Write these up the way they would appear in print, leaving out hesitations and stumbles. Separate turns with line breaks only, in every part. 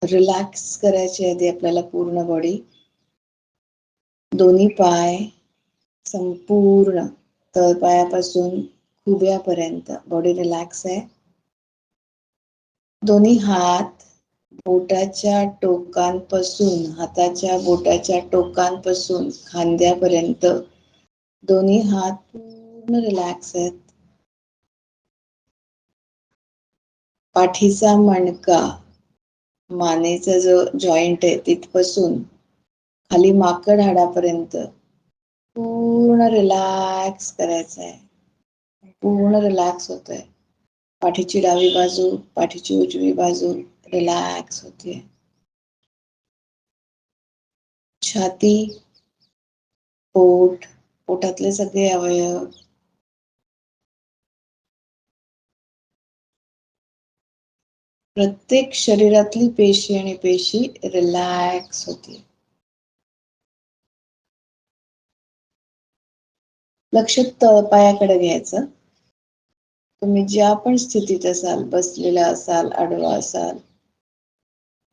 Relax करायची आधी आपल्याला पूर्ण बॉडी. दोन्ही पाय संपूर्ण तळपायापासून खुब्यापर्यंत बॉडी रिलॅक्स आहे. दोन्ही हात बोटाच्या टोकांपासून, हाताच्या बोटाच्या टोकांपासून खांद्यापर्यंत दोन्ही हात पूर्ण रिलॅक्स आहेत. पाठीचा मणका, मानेचा जो जॉईंट आहे तिथपासून खाली माकड हाडापर्यंत पूर्ण रिलॅक्स करायचं आहे. पूर्ण रिलॅक्स होतोय. पाठीची डावी बाजू, पाठीची उजवी बाजू रिलॅक्स होते. छाती, पोट, पोटातले सगळे अवयव, प्रत्येक शरीरातली पेशी आणि पेशी रिलॅक्स होते. लक्ष तळपायाकडे घ्यायचं. तुम्ही ज्या पण स्थितीत असाल, बसलेला असाल, आडवा असाल,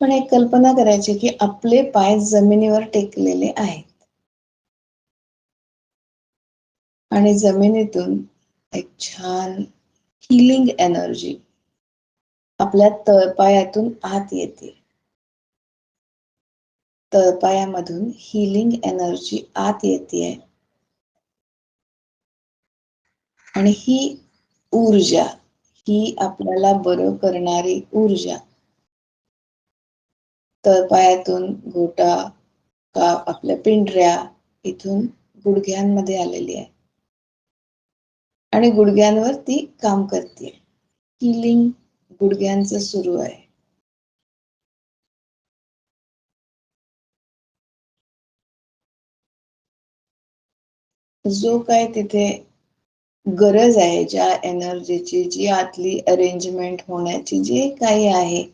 पण एक कल्पना करायची की आपले पाय जमिनीवर टेकलेले आहेत आणि जमिनीतून एक छान हिलिंग एनर्जी आपल्या तळपायातून आत येते. तळपायामधून हिलिंग एनर्जी आत येते आणि ही ऊर्जा, ही आपल्याला बरं करणारी ऊर्जा तळपायातून गोटा का आपल्या पिंढऱ्या इथून गुडघ्यांमध्ये आलेली आहे आणि गुडघ्यांवर ती काम करते. हिलिंग गुडघ्यांचं सुरू आहे. जो काय तिथे गरज आहे, ज्या एनर्जीची, जी आतली अरेंजमेंट होण्याची जे काही आहे,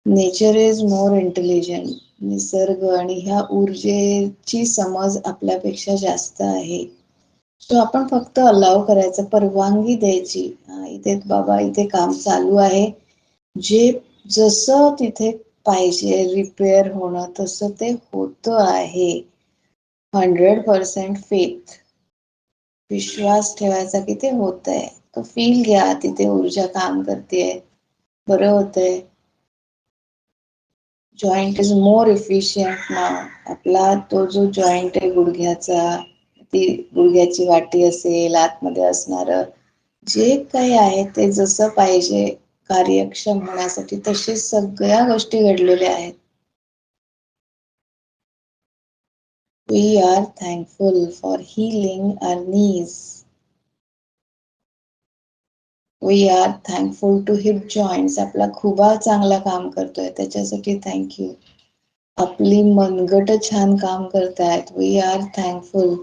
नेचर इज मोर इंटेलिजंट. निसर्ग आणि ह्या ऊर्जेची समज आपल्यापेक्षा जास्त आहे. तो आपण फक्त अलाव करायचं, परवानगी द्यायची. इथे बाबा, इथे काम चालू आहे, जे जसं तिथे पाहिजे रिपेअर होणं तसं ते होतं आहे. 100% फेथ, विश्वास ठेवायचा की ते होतंय. तो फील घ्या, तिथे ऊर्जा काम करते, बरं होतंय. जॉईंट इज मोर इफिशियंट नाव. आपला तो जो जॉईंट आहे गुडघ्याचा, ती गुडघ्याची वाटी असेल, आतमध्ये असणार जे काही आहे ते जसं पाहिजे कार्यक्षम होण्यासाठी, तशी सगळ्या गोष्टी घडलेल्या आहेत. We are thankful for healing our knees. We are thankful to hip joints. आपला खुबा चांगला काम करतोय त्याच्यासाठी थँक्यू. आपली मनगट छान काम करतायत. We are thankful.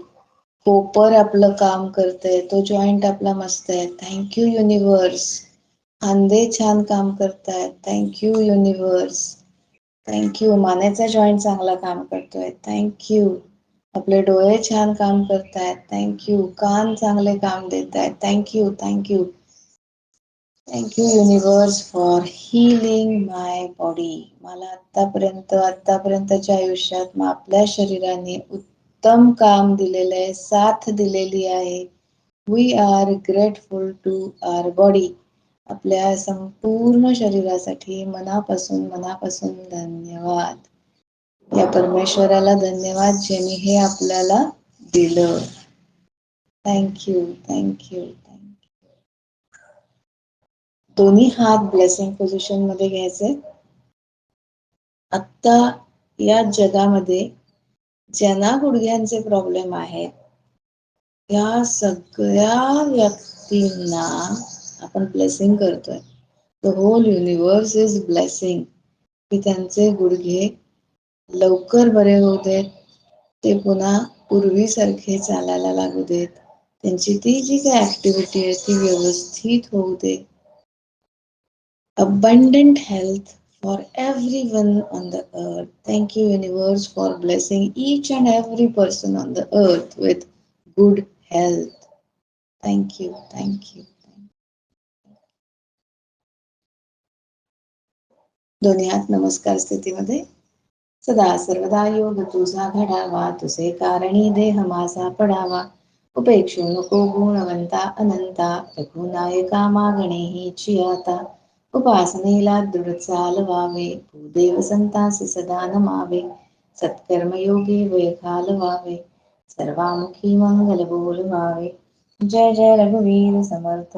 कोपर आपलं काम करतंय, तो जॉईंट आपला मस्त आहे. Thank you universe. खांदे छान काम करतायत. Thank you universe. थँक्यू. मानेचा जॉईंट चांगला काम करतोय. थँक्यू. आपले डोळे छान काम करतायत. थँक्यू. कान चांगले काम देत आहेत. Thank you. Thank you. Thank you universe for healing my body. मला आतापर्यंतच्या आयुष्यात आपल्या शरीराने उत्तम काम दिलेलं आहे, साथ दिलेली आहे. We are grateful to our body. आपल्या संपूर्ण शरीरासाठी मनापासून धन्यवाद. या परमेश्वराला धन्यवाद ज्याने हे आपल्याला दिलं. थँक्यू. थँक्यू. दोन्ही हात ब्लेसिंग पोझिशन मध्ये घ्यायचे. आत्ता या जगामध्ये ज्यांना गुडघ्यांचे प्रॉब्लेम आहेत, या सगळ्या व्यक्तींना आपण ब्लेसिंग करतोय. The whole universe is blessing की त्यांचे गुडघे लवकर बरे होऊ देत, ते पुन्हा पूर्वीसारखे चालायला लागू देत, त्यांची ती जी काही ऍक्टिव्हिटी आहे ती व्यवस्थित होऊ दे. Abundant health for everyone on the earth. Thank you, universe, for blessing each and every person on the earth with good health. Thank you. Thank you. दोन्ही हात नमस्कार स्थितीमध्ये. सदा सर्वदा योग तुझा घडावा, तुझे कारणी देह माझा पडावा. उपेक्षू नको गुणवंता अनंता, रघुनायका मागणे हिची आता. उपासनेला दृढ चालवावे, भूदेव संतांसी सदा नमावे. सत्कर्मयोगी वेळ घालवावे, सर्वामुखी मंगल बोलवावे. जय जय रघुवीर समर्थ,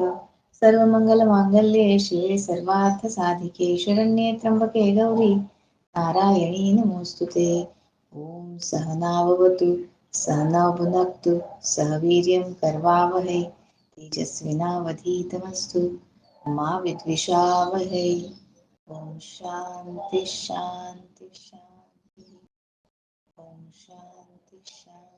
सर्व मंगल मांगल्ये शिवे सर्वार्थ साधिके, शरण्ये त्र्यंबके गौरी नारायणी नमोस्तुते. ओम सहनाववतु सहनौ भुनक्तु सह वीर्यं करवावहै, तेजस्विनावधीतमस्तु मा विद्विषावहै. ओम शांती शांती शांती. ओम शांती शांती.